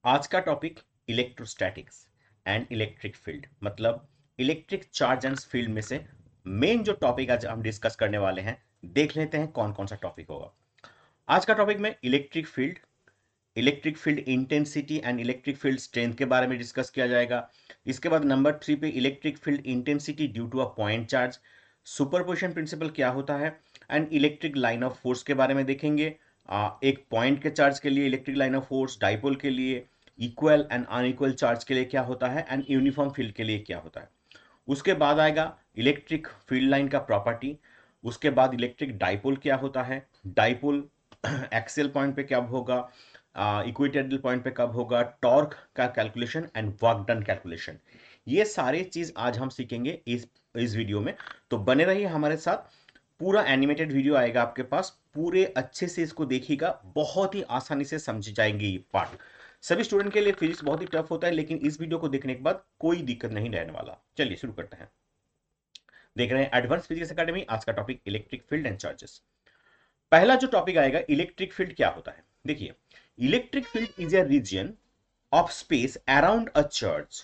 आज का topic electrostatics and electric field मतलब इलेक्ट्रिक चार्ज एंड फील्ड में से मेन जो टॉपिक आज हम डिस्कस करने वाले हैं। देख लेते हैं कौन कौन सा टॉपिक होगा आज का टॉपिक में। Electric field intensity and electric field strength के बारे में डिस्कस किया जाएगा। इसके बाद नंबर 3 पे electric field intensity due to a point charge, superposition principle क्या होता है and electric line of force के बारे में देखेंगे। एक पॉइंट के चार्ज के लिए electric line of force, dipole के लिए इक्वल एंड अनइक्वल चार्ज के लिए क्या होता है एंड यूनिफॉर्म फील्ड के लिए क्या होता है। उसके बाद आएगा इलेक्ट्रिक फील्ड लाइन का प्रॉपर्टी। उसके बाद इलेक्ट्रिक डाइपोल क्या होता है, डाइपोल एक्सियल पॉइंट पे कब होगा, इक्वेटोरियल पॉइंट पे कब होगा, टॉर्क का calculation and work done calculation. ये सारे चीज आज हम सीखेंगे इस वीडियो में। तो बने रहिए हमारे साथ। पूरा एनिमेटेड वीडियो आएगा आपके पास, पूरे अच्छे से इसको देखिएगा, बहुत ही आसानी से समझ जाएंगे ये पार्ट। सभी स्टूडेंट के लिए फिजिक्स बहुत ही टफ होता है, लेकिन इस वीडियो को देखने के बाद कोई दिक्कत नहीं रहने वाला। चलिए शुरू करते हैं। देख रहे हैं एडवांस फिजिक्स एकेडमी। आज का topic electric field and charges. पहला जो टॉपिक आएगा, इलेक्ट्रिक फील्ड क्या होता है। देखिए, electric field is a region of space around a charge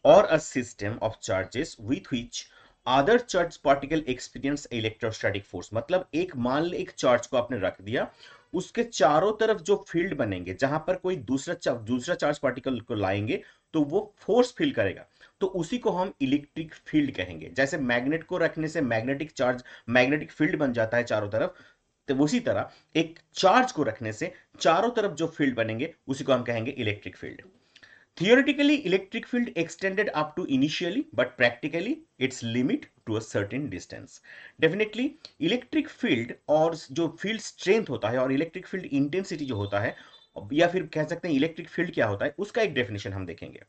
or a system of charges with which other charge particle experience electrostatic force। मतलब एक मान ले एक चार्ज को आपने रख दिया, उसके चारों तरफ जो फील्ड बनेंगे, जहां पर कोई दूसरा चार्ज पार्टिकल को लाएंगे तो वो फोर्स फील करेगा, तो उसी को हम इलेक्ट्रिक फील्ड कहेंगे। जैसे मैग्नेट को रखने से मैग्नेटिक फील्ड बन जाता है चारों तरफ, तो उसी तरह एक चार्ज को रखने से चारों तरफ जो फील्ड बनेंगे उसी को हम कहेंगे electric field. Theoretically, electric field extended up to initially, but practically its limit to a certain distance. Definitely, electric field और जो फील्ड स्ट्रेंथ होता है और इलेक्ट्रिक फील्ड इंटेंसिटी जो होता है, या फिर कह सकते हैं इलेक्ट्रिक फील्ड क्या होता है, उसका एक डेफिनेशन हम देखेंगे।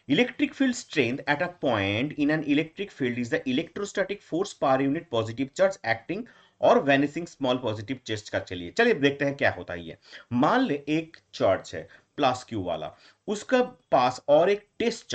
Electric field strength at a point in an electric field is the electrostatic force per unit positive charge acting और वैनिसिंग स्मॉल पॉजिटिव चार्ज का। चलिए देखते हैं क्या होता है ये। मान ले एक चार्ज है प्लस क्यू वाला, उसका पास और एक टेस्ट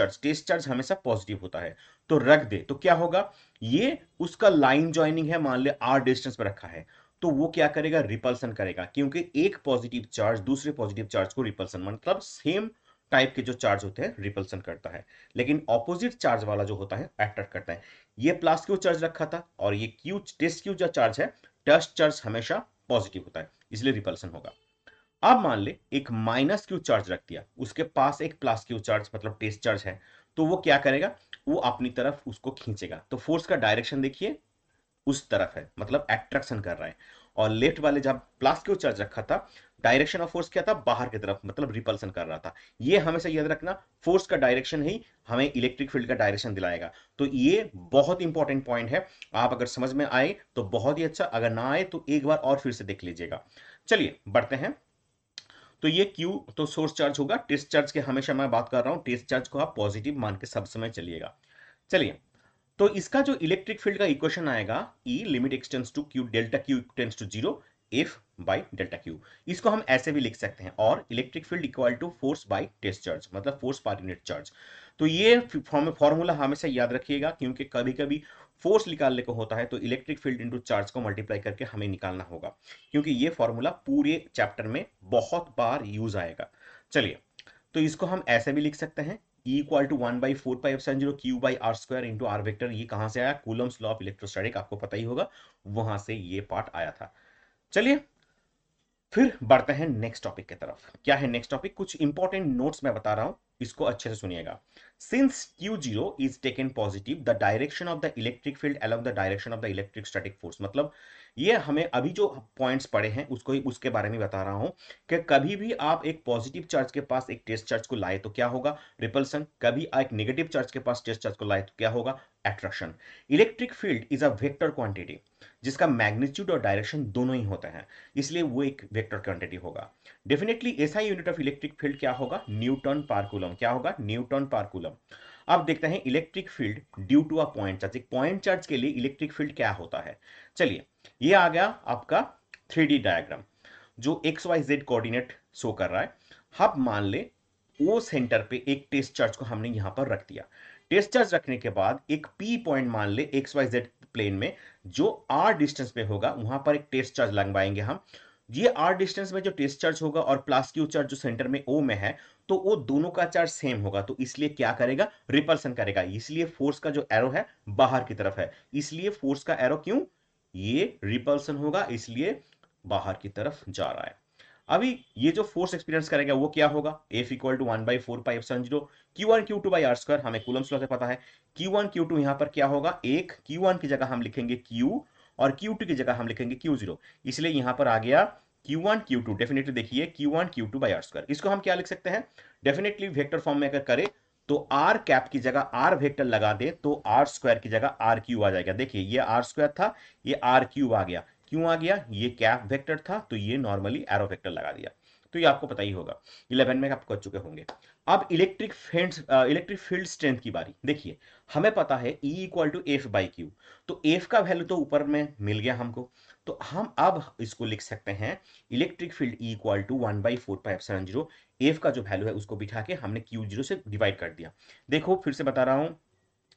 चार्ज हमेशा पॉजिटिव होता है, तो रख दे तो क्या होगा, ये उसका लाइन ज्वाइनिंग है, मान ले आर डिस्टेंस पर रखा है, तो वो क्या करेगा, रिपल्सन करेगा, क्योंकि एक पॉजिटिव चार्ज दूसरे पॉजिटिव चार्ज को रिपल्सन मतलब सेम टाइप के जो चार्ज होते हैं रिपल्सन करता है, लेकिन ऑपोजिट चार्ज वाला जो होता है अट्रैक्ट करता है। ये प्लस क्यू चार्ज रखा था और ये क्यू टेस्ट क्यू जो चार्ज है, टेस्ट चार्ज हमेशा पॉजिटिव होता है, इसलिए रिपल्सन होगा। अब मान ले एक माइनस क्यू चार्ज रख दिया, उसके पास एक प्लस क्यू चार्ज मतलब टेस्ट चार्ज है, तो वो क्या करेगा, वो अपनी तरफ उसको खींचेगा, तो फोर्स का डायरेक्शन देखिए उस तरफ है, मतलब अट्रैक्शन कर रहा है। और लेफ्ट वाले जब प्लस क्यू चार्ज रखा था, डायरेक्शन ऑफ फोर्स क्या था, बाहर की तरफ, मतलब रिपल्सन कर रहा था। ये हमेशा याद रखना, फोर्स का डायरेक्शन ही हमें इलेक्ट्रिक फील्ड का डायरेक्शन दिलाएगा। तो ये बहुत इंपॉर्टेंट पॉइंट है। आप अगर समझ में आए तो बहुत ही अच्छा, अगर ना आए तो एक बार और फिर से देख लीजिएगा। चलिए बढ़ते हैं। तो ये क्यू तो सोर्स चार्ज होगा, टेस्ट चार्ज के हमेशा मैं बात कर रहा हूं, टेस्ट चार्ज को आप पॉजिटिव मान के सब समय चलिएगा। चलिए, तो इसका जो इलेक्ट्रिक फील्ड का इक्वेशन आएगा, E limit extends to Q delta Q tends to zero, F by delta Q. इसको हम ऐसे भी लिख सकते हैं, और electric field equal to force by test charge मतलब फोर्स पर यूनिट चार्ज। तो ये फॉर्मूला हमेशा याद रखिएगा, क्योंकि कभी कभी फोर्स निकालने को होता है तो इलेक्ट्रिक फील्ड इंटू चार्ज को मल्टीप्लाई करके हमें निकालना होगा, क्योंकि ये फॉर्मूला पूरे चैप्टर में बहुत बार यूज आएगा। चलिए, तो इसको हम ऐसे भी लिख सकते हैं, E equal to 1/4πε0 Q by R square into R vector. ये कहां से आया, कूलम्स लॉ ऑफ इलेक्ट्रोस्टैटिक, आपको पता ही होगा, वहां से ये पार्ट आया था। चलिए फिर बढ़ते हैं नेक्स्ट टॉपिक की तरफ। क्या है नेक्स्ट टॉपिक, कुछ इंपॉर्टेंट नोट्स मैं बता रहा हूं, इसको अच्छे से सुनिएगा। Since Q0 is taken positive, the direction of the electric field along the direction of the electric static force. मतलब ये हमें अभी जो पॉइंट्स पढ़े हैं उसको उसके बारे में बता रहा हूं, कि कभी भी आप एक पॉजिटिव चार्ज के पास एक टेस्ट चार्ज को लाए तो क्या होगा, रिपल्सन। कभी एक नेगेटिव चार्ज के पास टेस्ट चार्ज को लाए तो क्या होगा, attraction. Electric field is a vector quantity, जिसका मैग्नीट्यूड और डायरेक्शन दोनों ही होते हैं, इसलिए वो एक वेक्टर क्वांटिटी होगा। Definitely SI unit of electric field क्या होगा, न्यूटन पर कूलम। क्या होगा, न्यूटन पर कूलम। अब देखते हैं electric field due to a point charge. एक पॉइंट चार्ज के लिए इलेक्ट्रिक फील्ड क्या होता है। चलिए, ये आ गया आपका 3D डायग्राम, जो X Y Z coordinate show कर रहा है। अब मान ले ओ सेंटर पे एक टेस्ट चार्ज को हमने यहां पर रख दिया। टेस्ट चार्ज रखने के बाद एक पी पॉइंट मान ले एक्स वाई जेड प्लेन में, जो आर डिस्टेंस पे होगा, वहां पर एक टेस्ट चार्ज लगवाएंगे हम। ये आर डिस्टेंस में जो टेस्ट चार्ज होगा और प्लस क्यू चार्ज जो सेंटर में ओ में है, तो वो दोनों का चार्ज सेम होगा, तो इसलिए क्या करेगा, रिपल्सन करेगा, इसलिए फोर्स का जो एरो है बाहर की तरफ है, इसलिए फोर्स का एरो क्यों, ये रिपल्सन होगा, इसलिए बाहर की तरफ जा रहा है। अभी ये जो फोर्स एक्सपीरियंस करेगा वो क्या होगा, F equal to 1/4πε0 Q1 Q2 by R square, हमें कूलम्स लॉ से पता है। Q1 Q2 यहां पर क्या होगा, एक Q1 की जगह हम लिखेंगे Q और Q2 की जगह हम लिखेंगे Q0, इसलिए यहां पर आ गया Q1 Q2। डेफिनेटली देखिए Q1 Q2 by R square, इसको हम क्या लिख सकते हैं, डेफिनेटली वेक्टर फॉर्म में अगर करें तो आर कैप की जगह आर वेक्टर लगा दे तो आर स्क्वायर की जगह आर क्यू आ जाएगा। देखिए ये आर स्क्वायर था, ये आर क्यूब आ गया, क्यों आ गया, ये कैप वेक्टर था तो ये नॉर्मली एरो वेक्टर लगा दिया, तो ये आपको पता ही होगा, 11 में आप कर चुके होंगे। अब इलेक्ट्रिक फील्ड स्ट्रेंथ की बारी। देखिए हमें पता है E equal to F by Q, तो एफ का वैल्यू तो ऊपर में मिल गया हमको, तो हम अब इसको लिख सकते हैं electric field E equal to 1/4πε0, F का जो वैल्यू है उसको बिठा के हमने Q0 से डिवाइड कर दिया। देखो फिर से बता रहा हूं,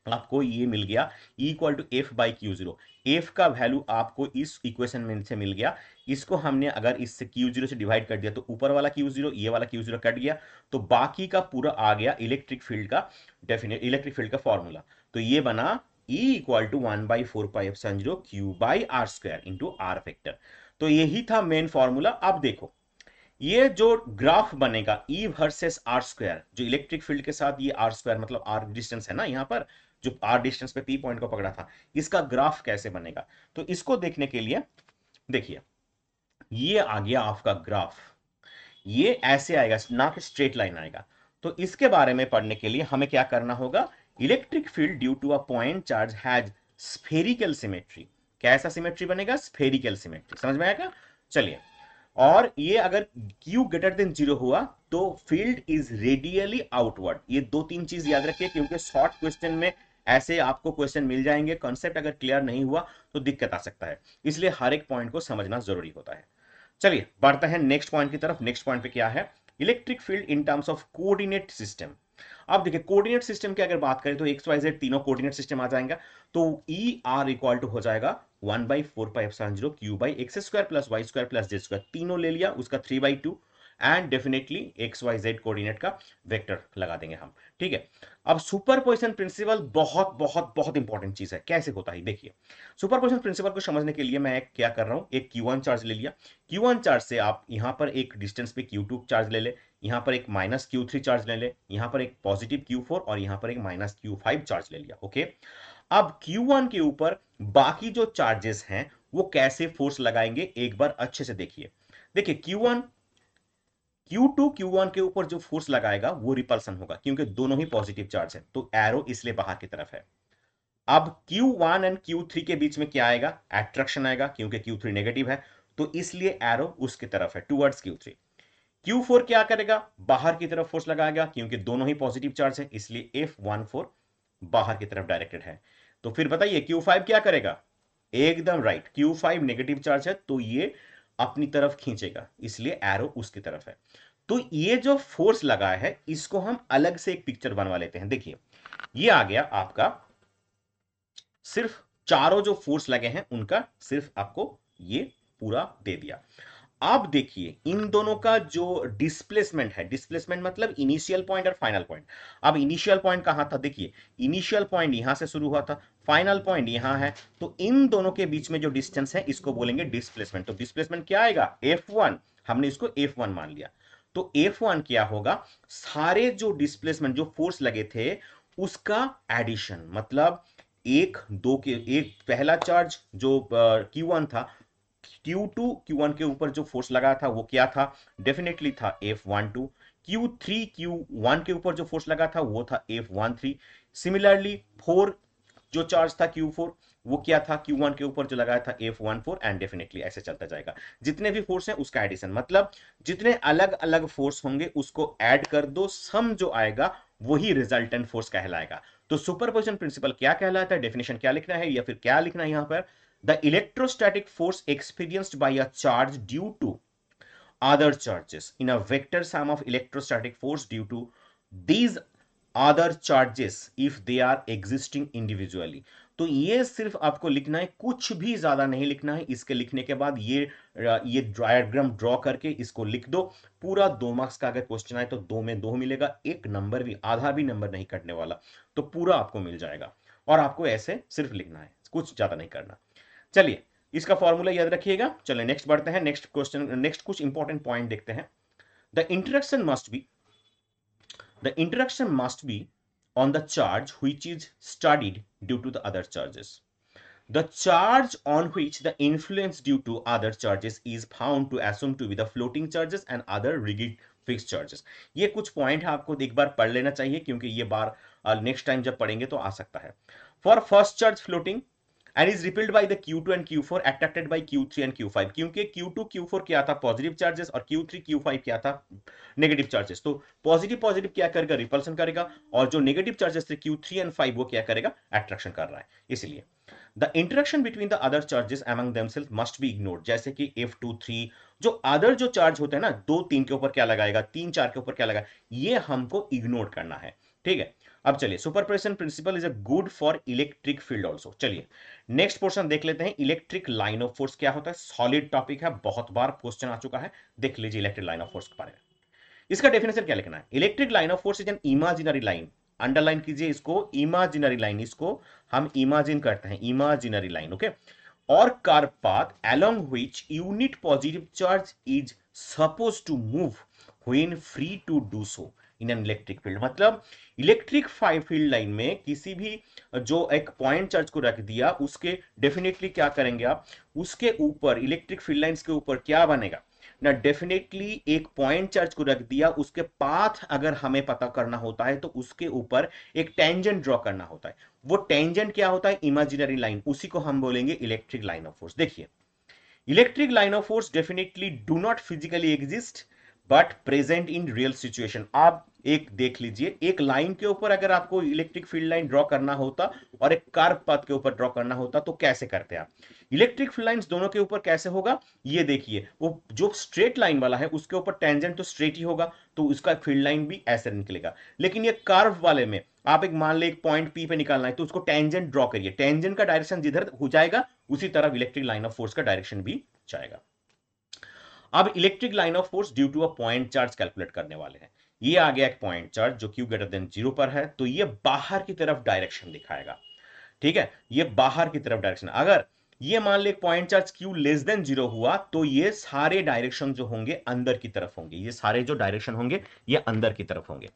आपको ये मिल गया E equal to F by Q0, F का वैल्यू आपको इस इक्वेशन में से मिल गया, इसको हमने अगर इससे Q0 से डिवाइड कर दिया तो ऊपर वाला Q0 ये वाला Q0 कट गया, तो बाकी का पूरा आ गया इलेक्ट्रिक फील्ड का इलेक्ट्रिक फील्ड का फॉर्मूला, तो ये बना E equal to 1/4πε0 Q by R square into R vector, तो यही था मेन फॉर्मूला। अब देखो ये जो ग्राफ बनेगा E वर्सेस आर स्क्वायर, जो इलेक्ट्रिक फील्ड के साथ ये आर स्क्वायर मतलब आर डिस्टेंस है ना, यहां पर जो आर डिस्टेंस पे P पॉइंट को पकड़ा था, इसका ग्राफ कैसे बनेगा, तो इसको देखने के लिए देखिए ये आ गया आपका ग्राफ, ये ऐसे आएगा ना कि स्ट्रेट लाइन आएगा, तो इसके बारे में पढ़ने के लिए हमें क्या करना होगा, electric field due to a point charge has spherical symmetry, कैसा सिमेट्री बनेगा, स्फेरिकल सिमेट्री, समझ में आएगा। चलिए, और ये अगर Q ग्रेटर देन 0 हुआ तो फील्ड इज रेडियली आउटवर्ड, ये दो तीन चीज याद रखिए क्योंकि शॉर्ट क्वेश्चन में ऐसे आपको क्वेश्चन मिल जाएंगे, कॉन्सेप्ट अगर क्लियर नहीं हुआ तो दिक्कत आ सकता है, इसलिए हर एक पॉइंट को समझना जरूरी होता है। चलिए बढ़ते हैं नेक्स्ट पॉइंट की तरफ। नेक्स्ट पॉइंट पे क्या है, electric field in terms of coordinate system. अब देखिए कोऑर्डिनेट सिस्टम की अगर बात करें तो एक्स वाई जेड तीनों कोऑर्डिनेट सिस्टम आ जाएगा, तो ई आर इक्वल टू हो जाएगा 1/4πε0 Q by X square plus Y square plus Z square, तीनों ले लिया उसका 3/2 and definitely X Y Z coordinate का वेक्टर लगा देंगे हम, ठीक है। अब सुपरपोजिशन प्रिंसिपल बहुत बहुत बहुत इंपॉर्टेंट चीज है, कैसे होता है देखिए। सुपरपोजिशन प्रिंसिपल को समझने के लिए मैं क्या कर रहा हूं, एक Q1 चार्ज ले लिया, Q1 चार्ज से आप यहां पर एक डिस्टेंस पे Q2 चार्ज ले ले, यहां पर एक माइनस Q3 चार्ज ले ले, यहां पर एक पॉजिटिव Q4 और यहां पर एक माइनस Q5 चार्ज ले लिया, ओके। अब Q1 के ऊपर बाकी जो चार्जेस हैं वो कैसे फोर्स लगाएंगे एक बार अच्छे से देखिए। देखिए Q2 Q1 के ऊपर जो फोर्स लगाएगा वो रिपल्सन होगा क्योंकि दोनों ही पॉजिटिव चार्ज है, तो एरो इसलिए बाहर की तरफ है। अब Q1 एंड Q3 के बीच में क्या आएगा, एट्रैक्शन आएगा क्योंकि Q3 नेगेटिव है, तो इसलिए एरो उसकी तरफ है टुवर्ड्स Q3। Q4 क्या करेगा, बाहर की तरफ फोर्स लगाएगा क्योंकि दोनों ही पॉजिटिव चार्ज है, इसलिए F14 बाहर की तरफ डायरेक्टेड है। तो फिर बताइए Q5 क्या करेगा, एकदम राइट, Q5 नेगेटिव चार्ज है तो ये अपनी तरफ खींचेगा, इसलिए एरो उसकी तरफ है। तो ये जो फोर्स लगा है इसको हम अलग से एक पिक्चर बनवा लेते हैं। देखिए ये आ गया आपका, सिर्फ चारों जो फोर्स लगे हैं उनका सिर्फ आपको ये पूरा दे दिया। अब देखिए इन दोनों का जो डिस्प्लेसमेंट है, डिस्प्लेसमेंट मतलब इनिशियल पॉइंट और फाइनल पॉइंट। अब इनिशियल पॉइंट कहां था, देखिए इनिशियल पॉइंट यहां से शुरू हुआ था, फाइनल पॉइंट यहां है, तो इन दोनों के बीच में जो डिस्टेंस है इसको बोलेंगे डिस्प्लेसमेंट। तो डिस्प्लेसमेंट क्या आएगा, F1, हमने इसको F1 मान लिया, तो F1 क्या होगा, सारे जो डिस्प्लेसमेंट जो फोर्स लगे थे उसका एडिशन, मतलब एक दो के एक पहला चार्ज जो Q1 था, Q2 Q1 के ऊपर जो फोर्स लगा था वो क्या था, डेफिनेटली था F12। Q3 Q1 के ऊपर जो फोर्स लगा था वो था F13। सिमिलरली 4 जो चार्ज था Q4 वो क्या था, Q1 के ऊपर जो लगाया था F14 एंड डेफिनेटली ऐसे चलता जाएगा, जितने भी फोर्स हैं उसका एडिशन, मतलब जितने अलग अलग फोर्स होंगे उसको ऐड कर दो, सम जो आएगा वही रिजल्टेंट फोर्स कहलाएगा। तो सुपरपोजिशन प्रिंसिपल क्या कहलाता है, डेफिनेशन क्या लिखना है या फिर क्या लिखना है यहां पर, the electrostatic force experienced by a charge due to other charges in a vector sum of electrostatic force due to these other charges if they are existing individually। तो ये सिर्फ आपको लिखना है, कुछ भी ज्यादा नहीं लिखना है। इसके लिखने के बाद ये डायग्राम ड्रॉ करके इसको लिख दो। पूरा 2 मार्क्स का अगर क्वेश्चन आए तो 2 में 2 मिलेगा, एक नंबर भी, आधा भी नंबर नहीं कटने वाला, तो पूरा आपको मिल जाएगा। और आपको ऐसे सिर्फ लिखना है, कुछ ज्यादा नहीं करना। चलिए, इसका फॉर्मूला याद रखिएगा। चलिए नेक्स्ट बढ़ते हैं, नेक्स्ट क्वेश्चन, नेक्स्ट कुछ इंपॉर्टेंट पॉइंट देखते हैं। The interaction must be The interaction must be on the charge which is studied due to the other charges. The charge on which the influence due to other charges is found to assume to be the floating charges and other rigid fixed charges. ये कुछ point आपको एक बार पढ़ लेना चाहिए, क्योंकि ये बार next time जब पढ़ेंगे तो आ सकता है। For first charge floating and is repelled by the Q2 and Q4 attracted by Q3 and Q5, क्योंकि Q2 Q4 क्या था, पॉजिटिव चार्जेस, और Q3 Q5 क्या था, नेगेटिव चार्जेस। तो पॉजिटिव पॉजिटिव क्या करेगा, रिपल्सन करेगा, और जो नेगेटिव चार्जेस थे Q3 एंड 5 वो क्या करेगा, अट्रैक्शन कर रहा है। इसलिए the interaction between the other charges among themselves must be ignored. जैसे कि F2 3 जो अदर जो चार्ज होते हैं ना, 2 3 के ऊपर क्या लगाएगा, 3 4 के ऊपर क्या लगाएगा, ये हमको इग्नोर करना है। ठीक है, अब चलिए, superposition principle is a good for electric field also. चलिए नेक्स्ट पोर्शन देख लेते हैं, इलेक्ट्रिक लाइन ऑफ फोर्स क्या होता है। सॉलिड टॉपिक है, बहुत बार क्वेश्चन आ चुका है, देख लीजिए इलेक्ट्रिक लाइन ऑफ फोर्स के बारे में। इसका डेफिनेशन क्या लिखना है, electric line of force is an imaginary line, underline कीजिए इसको, इमेजिनरी लाइन, इसको हम इमेजिन करते हैं, इमेजिनरी लाइन, ओके, और curve path along which unit positive charge is supposed to move when free to do so in an electric field। मतलब electric field line में किसी भी जो एक पॉइंट चार्ज को रख दिया, उसके डेफिनेटली क्या करेंगे आप, उसके ऊपर इलेक्ट्रिक फील्ड लाइंस के ऊपर क्या बनेगा ना, डेफिनेटली एक पॉइंट चार्ज को रख दिया, उसके पाथ अगर हमें पता करना होता है तो उसके ऊपर एक टेंजेंट ड्रॉ करना होता है। वो टेंजेंट क्या होता है, इमेजिनरी लाइन, उसी को हम बोलेंगे इलेक्ट्रिक लाइन ऑफ फोर्स। देखिए, electric line of force definitely do not physically exist but present in real situation. आप एक देख लीजिए, एक लाइन के ऊपर अगर आपको इलेक्ट्रिक फील्ड लाइन ड्रॉ करना होता और एक कर्व पाथ के ऊपर ड्रॉ करना होता तो कैसे करते आप, इलेक्ट्रिक फील्ड लाइंस दोनों के ऊपर कैसे होगा, ये देखिए, वो जो स्ट्रेट लाइन वाला है उसके ऊपर टेंजेंट तो स्ट्रेट ही होगा, तो उसका फील्ड लाइन भी ऐसे निकलेगा। लेकिन ये कर्व वाले में आप एक मान ले, एक पॉइंट पी पे निकालना है तो उसको टेंजेंट ड्रॉ करिए, टेंजेंट का डायरेक्शन जिधर हो जाएगा उसी तरफ इलेक्ट्रिक लाइन ऑफ फोर्स का डायरेक्शन भी जाएगा। अब electric line of force due to a point charge calculate करने वाले हैं। ये आ गया एक पॉइंट चार्ज जो Q ग्रेटर देन 0 पर है, तो ये बाहर की तरफ डायरेक्शन दिखाएगा। ठीक है, ये बाहर की तरफ डायरेक्शन। अगर ये मान ले point charge Q less than 0 हुआ तो ये सारे डायरेक्शन जो होंगे अंदर की तरफ होंगे, ये सारे जो डायरेक्शन होंगे ये अंदर की तरफ होंगे।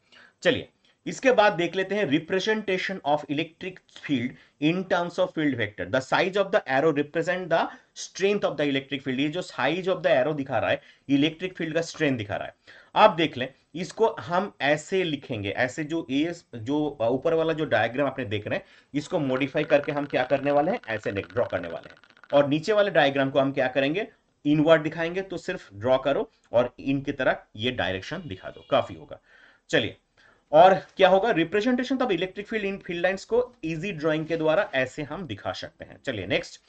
चलिए इसके बाद देख लेते हैं representation of electric field in terms of field vector. The size of the arrow represent the strength of the electric field. ये जो साइज ऑफ द एरो दिखा रहा है, इलेक्ट्रिक फील्ड का स्ट्रेंथ दिखा रहा है। आप देख लें, इसको हम ऐसे लिखेंगे, ऐसे जो जो ऊपर वाला जो डायग्राम आपने देख रहे हैं, इसको मॉडिफाई करके हम क्या करने वाले हैं, ऐसे ड्रॉ करने वाले हैं। और नीचे वाले डायग्राम को हम क्या करेंगे, इनवर्ड दिखाएंगे। तो सिर्फ ड्रॉ करो और इनकी तरह ये डायरेक्शन दिखा दो, काफी होगा। चलिए, और क्या होगा, representation of electric field in field lines को इजी ड्राइंग के द्वारा ऐसे हम दिखा सकते हैं। चलिए next,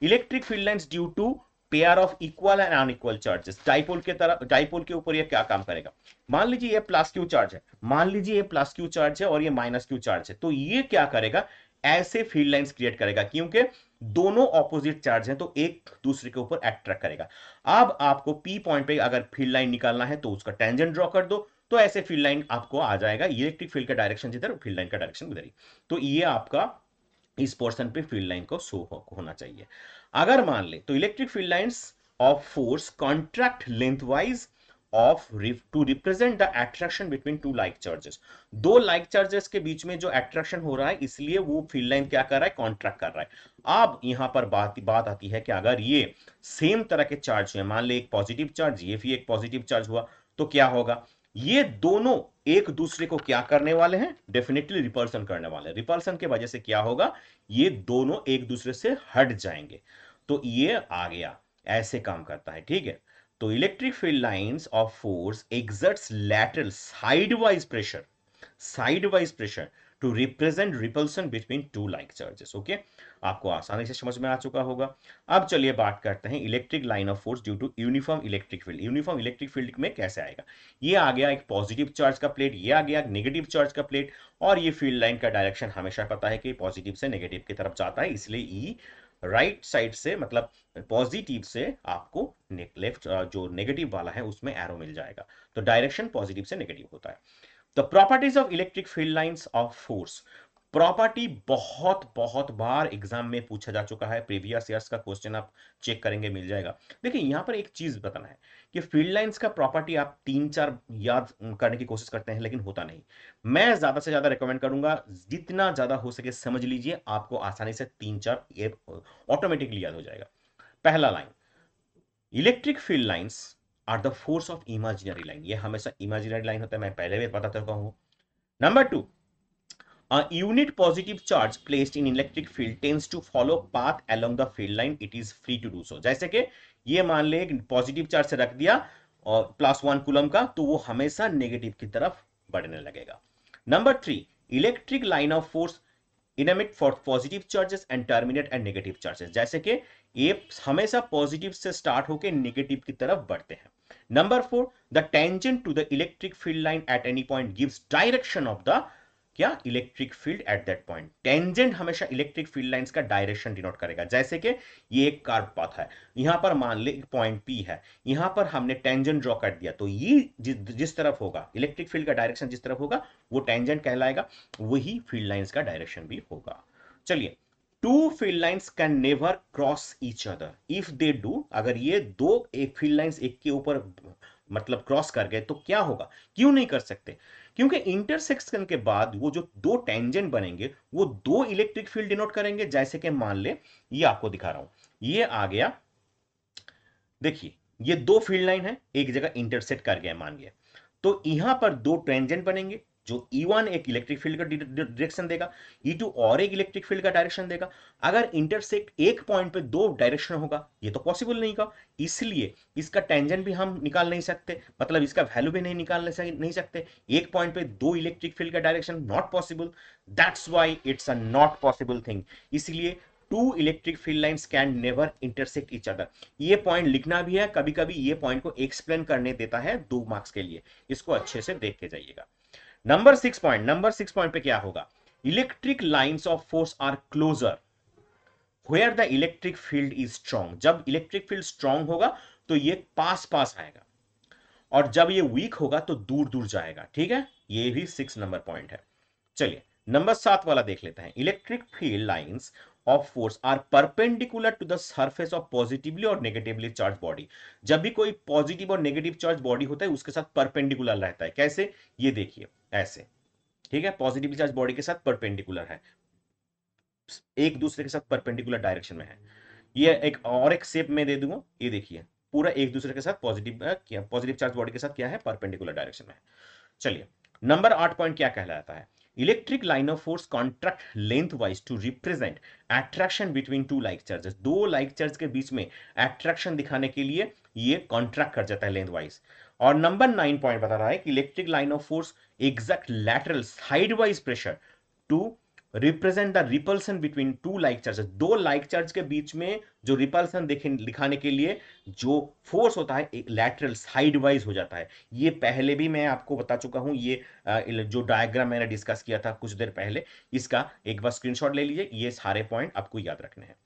electric field lines due to pair of equal and unequal charges. Dipole के तरफ, डाइपोल के ऊपर ये क्या काम करेगा, मान लीजिए ये प्लस क्यू चार्ज है, मान लीजिए ये प्लस क्यू चार्ज है और ये माइनस क्यू चार्ज है, तो ये क्या करेगा, ऐसे फील्ड लाइंस क्रिएट करेगा, क्योंकि दोनों ऑपोजिट चार्ज हैं तो एक दूसरे के ऊपर अट्रैक्ट करेगा। अब आपको पी पॉइंट पे अगर फील्ड लाइन निकालना है तो उसका टेंजेंट ड्रॉ कर दो, तो ऐसे फील्ड लाइन आपको आ जाएगा, इलेक्ट्रिक फील्ड का डायरेक्शन जिधर, फील्ड लाइन का डायरेक्शन उधर ही। तो ये आपका इस पोर्शन पे फील्ड लाइन को शो होना चाहिए। अगर मान ले तो electric field lines of force contract lengthwise of to represent the attraction between two like charges. दो लाइक चार्जेस के बीच में जो अट्रैक्शन हो रहा है, इसलिए वो फील्ड लाइन क्या कर रहा है, कॉन्ट्रैक्ट कर रहा है। अब यहां पर बात आती है कि अगर ये सेम तरह के चार्ज हुए, मान ले एक पॉजिटिव चार्ज, ये भी एक पॉजिटिव चार्ज हुआ, तो क्या होगा, ये दोनों एक दूसरे को क्या करने वाले हैं, डेफिनेटली रिपल्सन करने वाले हैं। रिपल्सन के वजह से क्या होगा, ये दोनों एक दूसरे से हट जाएंगे। तो ये आ गया, ऐसे काम करता है। ठीक है, तो electric field lines of force exerts lateral sideways pressure to represent repulsion between two like charges. Okay, आपको आसानी से समझ में आ चुका होगा। अब चलिए बात करते हैं electric line of force due to uniform electric field. Uniform electric field में कैसे आएगा? ये आ गया एक पॉजिटिव चार्ज का प्लेट, ये आ गया एक नेगेटिव चार्ज का प्लेट, और ये फील्ड लाइन का डायरेक्शन हमेशा पता है कि पॉजिटिव से नेगेटिव की तरफ जाता है, इसलिए ई राइट साइड से मतलब पॉजिटिव से आपको लेफ्ट जो नेगेटिव वाला है उसमें एरो मिल जाएगा, तो डायरेक्शन पॉजिटिव से नेगेटिव होता है। The properties of electric field lines of force. Property बहुत बहुत बार एग्जाम में पूछा जा चुका है, प्रीवियस ईयर्स का क्वेश्चन आप चेक करेंगे मिल जाएगा। देखिए यहां पर एक चीज बताना है कि फील्ड लाइंस का प्रॉपर्टी आप 3-4 याद करने की कोशिश करते हैं लेकिन होता नहीं। मैं ज्यादा से ज्यादा रिकमेंड करूंगा जितना ज्यादा हो सके समझ लीजिए, आपको आसानी से 3-4 ये ऑटोमेटिकली याद हो जाएगा। पहला line, electric field lines are the force of imaginary line, ये हमेशा इमेजिनरी लाइन होता है, मैं पहले भी बता चुका हूं। Number 2, a unit positive charge placed in electric field tends to follow path along the field line it is free to do so। जैसे कि ये मान ले पॉजिटिव चार्ज से रख दिया और +1 कूलम का, तो वो हमेशा नेगेटिव की तरफ बढ़ने लगेगा। Number 3, electric line of force emit for positive charges and terminate at negative charges, जैसे कि ये हमेशा पॉजिटिव से स्टार्ट होकर नेगेटिव की तरफ बढ़ते हैं। Number 4, the tangent to the electric field line at any point gives direction of the क्या electric field at that point. Tangent हमेशा इलेक्ट्रिक फील्ड लाइंस का डायरेक्शन डिनोट करेगा, जैसे कि ये एक कार्व पाथ है, यहां पर मान ले पॉइंट पी है, यहां पर हमने टेंजेंट ड्रॉ कर दिया, तो ये जिस तरफ होगा इलेक्ट्रिक फील्ड का डायरेक्शन जिस तरफ होगा वो टेंजेंट कहलाएगा, वही फील्ड लाइंस का डायरेक्शन भी होगा। चलिए, two field lines can never cross each other if they do, अगर ये दो एक फील्ड लाइंस एक के ऊपर मतलब क्रॉस कर गए तो क्या होगा? क्यों नहीं कर सकते? क्योंकि इंटरसेक्शन के बाद वो जो दो टेंजेंट बनेंगे वो दो इलेक्ट्रिक फील्ड डिनोट करेंगे, जैसे कि मान ले ये आपको दिखा रहा हूं, ये आ गया, देखिए ये दो फील्ड लाइन है एक जगह इंटरसेक्ट कर गया मान लिया, तो यहां पर दो टेंजेंट बनेंगे, जो E1 एक इलेक्ट्रिक फील्ड का डायरेक्शन देगा, E2 और एक इलेक्ट्रिक फील्ड का डायरेक्शन देगा। अगर इंटरसेक्ट एक पॉइंट पे दो डायरेक्शन होगा ये तो पॉसिबल नहीं का, इसलिए इसका टेंजेंट भी हम निकाल नहीं सकते, मतलब इसका वैल्यू भी नहीं निकाल नहीं सकते। एक पॉइंट पे दो इलेक्ट्रिक फील्ड का direction not possible, that's why it's a not possible thing. इसलिए two electric field lines can never intersect each other. ये पॉइंट लिखना भी है, कभी कभी ये पॉइंट को एक्सप्लेन करने देता है 2 मार्क्स के लिए, इसको अच्छे से देख के जाइएगा। नंबर 6 पॉइंट पे क्या होगा? Electric lines of force are closer where the electric field is strong. जब इलेक्ट्रिक फील्ड स्ट्रॉन्ग होगा तो ये पास पास आएगा, और जब ये वीक होगा तो दूर दूर जाएगा। ठीक है, ये भी 6 नंबर पॉइंट है। चलिए नंबर 7 वाला देख लेते हैं। Electric field lines of force are perpendicular to the surface of positively और नेगेटिवली चार्ज बॉडी। जब भी कोई पॉजिटिव और नेगेटिव चार्ज बॉडी होता है उसके साथ परपेंडिकुलर रहता है। कैसे? ये देखिए ऐसे, ठीक है, पॉजिटिवली चार्ज बॉडी के साथ परपेंडिकुलर है, एक दूसरे के साथ परपेंडिकुलर डायरेक्शन में है। ये एक और एक शेप में दे दूंगा, ये देखिए पूरा एक दूसरे के साथ पॉजिटिव चार्ज बॉडी के साथ क्या है, परपेंडिकुलर डायरेक्शन में है। चलिए नंबर 8 पॉइंट क्या कहलाता है? Electric line of force contract lengthwise to represent attraction between two like charges. दो लाइक चार्ज के बीच में अट्रैक्शन दिखाने के लिए ये कॉन्ट्रैक्ट कर जाता है लेंथ वाइज। और नंबर 9 पॉइंट बता रहा है कि electric line of force exerts lateral sideways pressure to represent the repulsion between two like charges. दो लाइक चार्ज के बीच में जो रिपल्सन दिखाने के लिए जो फोर्स होता है एक लैटरल साइड वाइज हो जाता है। ये पहले भी मैं आपको बता चुका हूं, ये जो डायग्राम मैंने डिस्कस किया था कुछ देर पहले, इसका एक बार स्क्रीनशॉट ले लीजिए, ये सारे पॉइंट आपको याद रखने हैं।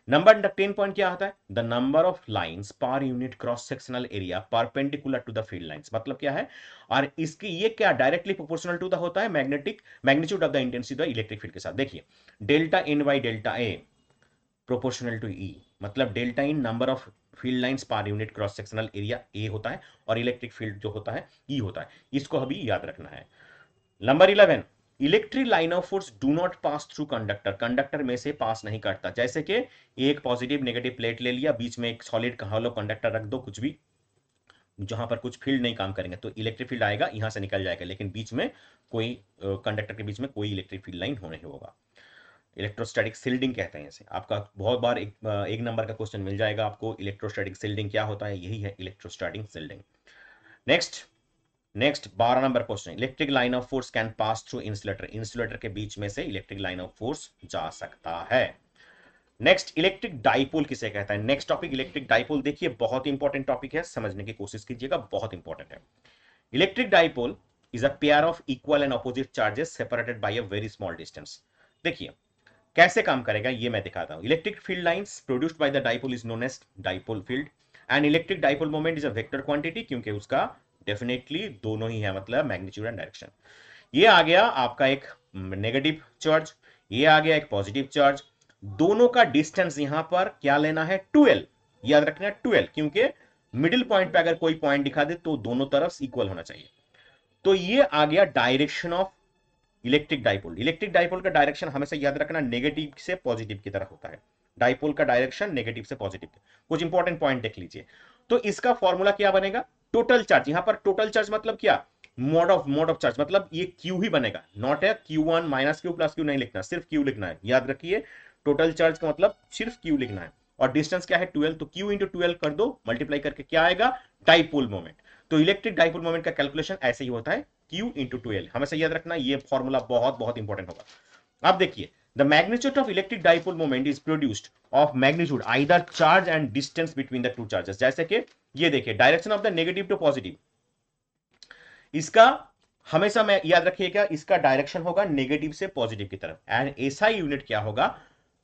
नंबर 10 पॉइंट क्या होता है? The number of lines per unit cross sectional area perpendicular to the field lines. मतलब क्या है? और इसकी ये क्या डायरेक्टली प्रोपोर्शनल टू द होता है magnitude of the intensity of electric field के साथ। देखिए delta N by delta A proportional to E, मतलब delta N number of field lines per unit cross sectional area A होता है और electric field जो होता है ई होता है, इसको अभी याद रखना है। Number 11, electric line of force do not pass through conductor. Conductor में से पास नहीं करता, जैसे कि एक पॉजिटिव नेगेटिव प्लेट ले लिया, बीच में एक सॉलिड हॉलो कंडक्टर रख दो, कुछ भी जहां पर कुछ फील्ड नहीं काम करेंगे तो इलेक्ट्रिक फील्ड आएगा यहां से निकल जाएगा, लेकिन बीच में कोई कंडक्टर के बीच में कोई इलेक्ट्रिक फील्ड लाइन होने होगा। इलेक्ट्रोस्टैटिक शिल्डिंग कहते हैं इसे। आपका बहुत बार एक नंबर का क्वेश्चन मिल जाएगा आपको, इलेक्ट्रोस्टैटिक शिल्डिंग क्या होता है, यही है electrostatic shielding. Next, next 12 number question, electric line of force can pass through insulator, insulator के बीच में से इलेक्ट्रिक लाइन ऑफ फोर्स जा सकता है। नेक्स्ट, इलेक्ट्रिक डाइपोल किसे कहता है? नेक्स्ट टॉपिक इलेक्ट्रिक डाइपोल, देखिए बहुत इंपॉर्टेंट टॉपिक है, समझने की कोशिश कीजिएगा, बहुत इंपॉर्टेंट है। Electric dipole is a pair of equal and opposite charges separated by a very small distance. देखिए कैसे काम करेगा ये मैं दिखाता हूं। Electric field lines produced by the dipole is known as dipole field and electric dipole moment is a vector quantity, क्योंकि उसका डेफिनेटली दोनों ही है, मतलब मैग्नीट्यूड एंड डायरेक्शन। ये आ गया आपका एक नेगेटिव चार्ज, ये आ गया एक पॉजिटिव चार्ज, दोनों का डिस्टेंस यहां पर क्या लेना है 2l, याद रखना है 2l, क्योंकि मिडिल पॉइंट पे अगर कोई पॉइंट दिखा दे तो दोनों तरफ इक्वल होना चाहिए। तो ये आ गया direction of electric dipole. Electric dipole का डायरेक्शन हमेशा याद रखना नेगेटिव से पॉजिटिव की तरफ होता है, डाइपोल का डायरेक्शन नेगेटिव से पॉजिटिव। कुछ इंपॉर्टेंट पॉइंट देख लीजिए। तो इसका फॉर्मूला क्या बनेगा? टोटल चार्ज, यहां पर टोटल चार्ज मतलब क्या? मोड ऑफ चार्ज, मतलब ये क्यू ही बनेगा, नॉट है Q1 minus Q plus Q नहीं लिखना, सिर्फ क्यू लिखना है, याद रखिए। टोटल चार्ज का मतलब सिर्फ क्यू लिखना है, और डिस्टेंस क्या है 12, तो क्यू इंटू 12 कर दो, मल्टीप्लाई करके क्या आएगा? Dipole moment. तो इलेक्ट्रिक डाइपोल मोमेंट का कैलकुलेशन ऐसे ही होता है, Q इंटू 12, हमेशा याद रखना, ये फॉर्मूला बहुत बहुत इंपॉर्टेंट होगा। अब देखिए, the magnitude of electric dipole moment is produced of magnitude either charge and distance between the two charges. जैसे कि ये देखिए, direction of the negative to positive, इसका हमेशा मैं याद रखिएगा, इसका डायरेक्शन होगा नेगेटिव से पॉजिटिव की तरफ, एंड ऐसा यूनिट क्या होगा?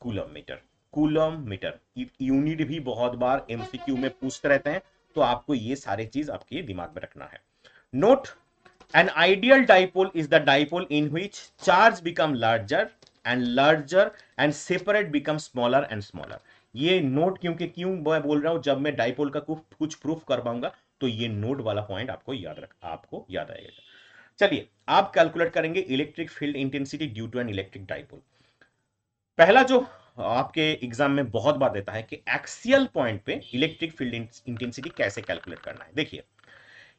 Coulomb metre. Coulomb metre unit भी बहुत बार एमसीक्यू में पूछते रहते हैं, तो आपको ये सारी चीज आपके दिमाग में रखना है। Note, an ideal dipole is the dipole in which charge become larger and separate become smaller and smaller। ये नोट क्यों मैं बोल रहा हूं, जब मैं डाइपोल का कुछ प्रूफ कर पाऊंगा तो ये नोट वाला पॉइंट आपको याद आएगा। चलिए आप कैलकुलेट करेंगे electric field intensity due to an electric dipole. पहला जो आपके एग्जाम में बहुत बार देता है कि एक्सियल पॉइंट पे इलेक्ट्रिक फील्ड इंटेंसिटी कैसे कैलकुलेट करना है। देखिए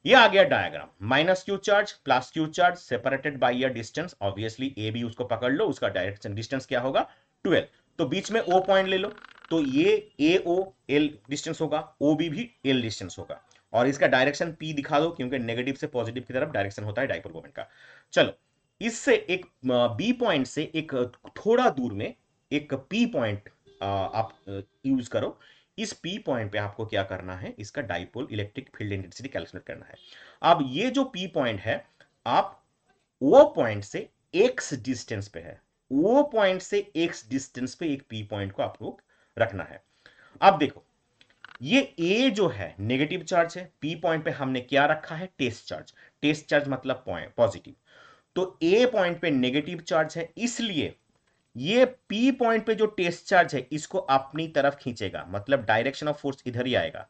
ये आ गया diagram, minus Q charge plus q charge separated by a distance, obviously A B उसको पकड़ लो, उसका डायरेक्शन डिस्टेंस क्या होगा? 12। तो बीच में ओ पॉइंट ले लो, तो ये ए ओ एल डिस्टेंस होगा, ओ बी भी एल डिस्टेंस होगा, और इसका डायरेक्शन पी दिखा दो, क्योंकि नेगेटिव से पॉजिटिव की तरफ डायरेक्शन होता है डाइपोल मोमेंट का। चलो, इससे एक बी पॉइंट से एक थोड़ा दूर में एक पी पॉइंट आप यूज करो। इस पी पॉइंट पे आपको क्या करना है? इसका dipole electric field intensity calculate करना है। अब ये जो पी पॉइंट है, आप वो पॉइंट से एक्स डिस्टेंस पे है, वो पॉइंट से एक्स डिस्टेंस पे एक पी पॉइंट को आपको रखना है। अब देखो, ये ए जो है नेगेटिव चार्ज है, पी पॉइंट पे हमने क्या रखा है? Test charge. टेस्ट चार्ज मतलब पॉइंट पॉजिटिव, तो ए पॉइंट पे नेगेटिव चार्ज है, इसलिए ये पी पॉइंट पे जो टेस्ट चार्ज है इसको अपनी तरफ खींचेगा, मतलब डायरेक्शन ऑफ फोर्स इधर ही आएगा,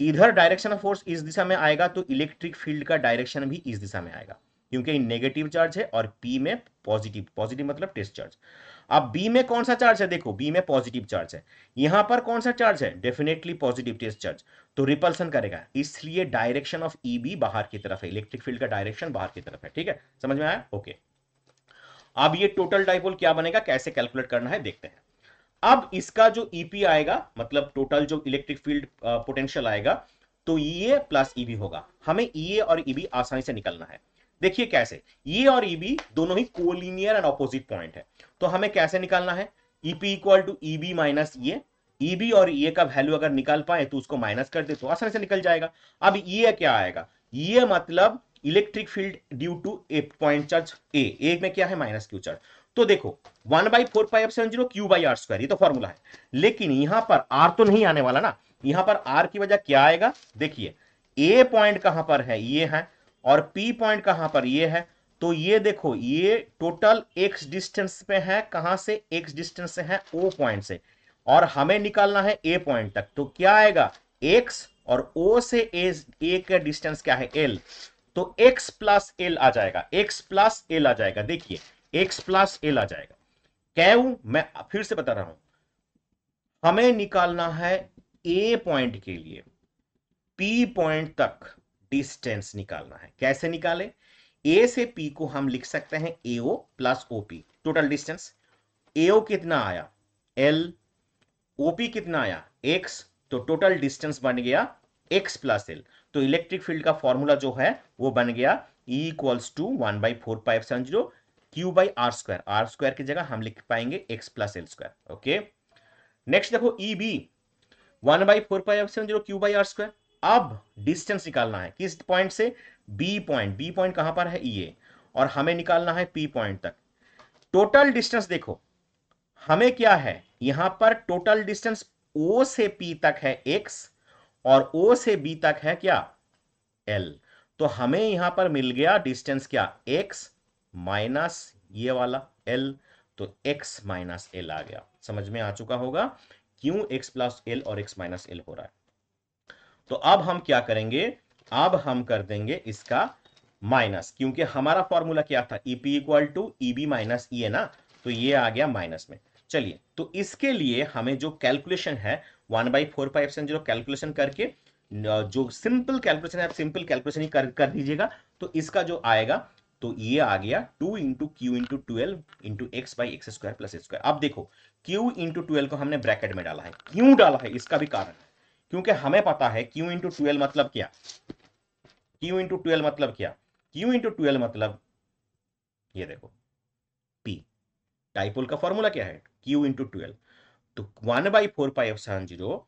इधर डायरेक्शन ऑफ फोर्स इस दिशा में आएगा, तो इलेक्ट्रिक फील्ड का डायरेक्शन भी इस दिशा में आएगा, क्योंकि नेगेटिव चार्ज है और पी में पॉजिटिव, पॉजिटिव मतलब टेस्ट चार्ज। अब बी में कौन सा चार्ज है? देखो बी में पॉजिटिव चार्ज है, यहां पर कौन सा चार्ज है? डेफिनेटली पॉजिटिव टेस्ट चार्ज, तो रिपल्सन करेगा, इसलिए डायरेक्शन ऑफ ई बी बाहर की तरफ है, इलेक्ट्रिक फील्ड का डायरेक्शन बाहर की तरफ है। ठीक है, समझ में आया? ओके। अब ये टोटल डाइपोल क्या बनेगा, कैसे कैलकुलेट करना है देखते हैं। अब इसका जो ईपी आएगा, मतलब टोटल जो इलेक्ट्रिक फील्ड पोटेंशियल आएगा, तो ये प्लस ईबी होगा। हमें ई और ईबी आसानी से निकलना है। देखिए कैसे, ये और ईबी दोनों ही कोलिनियर एंड ऑपोजिट पॉइंट है, तो हमें कैसे निकालना है? E P equal to EB minus ये, ईबी और ये का वैल्यू अगर निकाल पाए तो उसको माइनस कर दे तो आसानी से निकल जाएगा। अब ये क्या आएगा? ये मतलब electric field due to a point charge A में क्या है? Minus Q charge. तो देखो 1/4πε0 Q/r², ये तो फॉर्मूला है, लेकिन यहां पर r तो नहीं आने वाला ना, यहां पर r की वजह क्या आएगा? देखिए a पॉइंट कहां पर है? ये है, और p पॉइंट कहां पर? ये है, तो ये देखो ये टोटल x डिस्टेंस पे है, कहां से? x डिस्टेंस से है o पॉइंट से, और हमें निकालना है a पॉइंट तक, तो क्या आएगा? x, और o से a का डिस्टेंस क्या है? l, तो x प्लस एल आ जाएगा, x प्लस एल आ जाएगा। देखिए x प्लस एल आ जाएगा। क्यों? मैं फिर से बता रहा हूं, हमें निकालना है a पॉइंट के लिए p पॉइंट तक डिस्टेंस निकालना है। कैसे निकाले? a से p को हम लिख सकते हैं AO plus OP, total distance. AO कितना आया? L, OP कितना आया? X, तो टोटल डिस्टेंस बन गया एक्स प्लस एल। तो इलेक्ट्रिक फील्ड का फॉर्मूला जो है वो बन गया E equals to 1/4πε0 Q/r²। R square की जगह हम लिख पाएंगे X plus L square. Okay, next देखो ई बी 1/4πε0 Q/r²। अब डिस्टेंस निकालना है किस पॉइंट से, बी पॉइंट। बी पॉइंट कहां पर है, ये, और हमें निकालना है पी पॉइंट तक। टोटल डिस्टेंस देखो हमें क्या है, यहां पर टोटल डिस्टेंस ओ से पी तक है x और ओ से बी तक है क्या, l। तो हमें यहां पर मिल गया डिस्टेंस क्या, x माइनस ये वाला l। तो x माइनस l आ गया, समझ में आ चुका होगा क्यों x प्लस l और x माइनस l हो रहा है। तो अब हम क्या करेंगे, अब हम कर देंगे इसका माइनस, क्योंकि हमारा फॉर्मूला क्या था, EP equal to EB minus E है ना, तो ये आ गया माइनस में। चलिए, तो इसके लिए हमें जो कैलकुलेशन है 1/4πε0 कैलकुलेशन करके, जो सिंपल कैलकुलेशन है आप सिंपल कैलकुलेशन ही कर दीजिएगा। तो इसका जो आएगा, तो ये आ गया 2 into Q into 12 into x by X square plus square. अब देखो क्यू इंटू 12 को हमने ब्रैकेट में डाला है, क्यों डाला है इसका भी कारण है, क्योंकि हमें पता है क्यू इंटू 12 मतलब क्या, क्यू इंटू 12 मतलब क्या, क्यू इंटू 12 मतलब ये देखो P, डाइपोल का फॉर्मूला क्या है, Q इंटू 12। तो 1/4πε0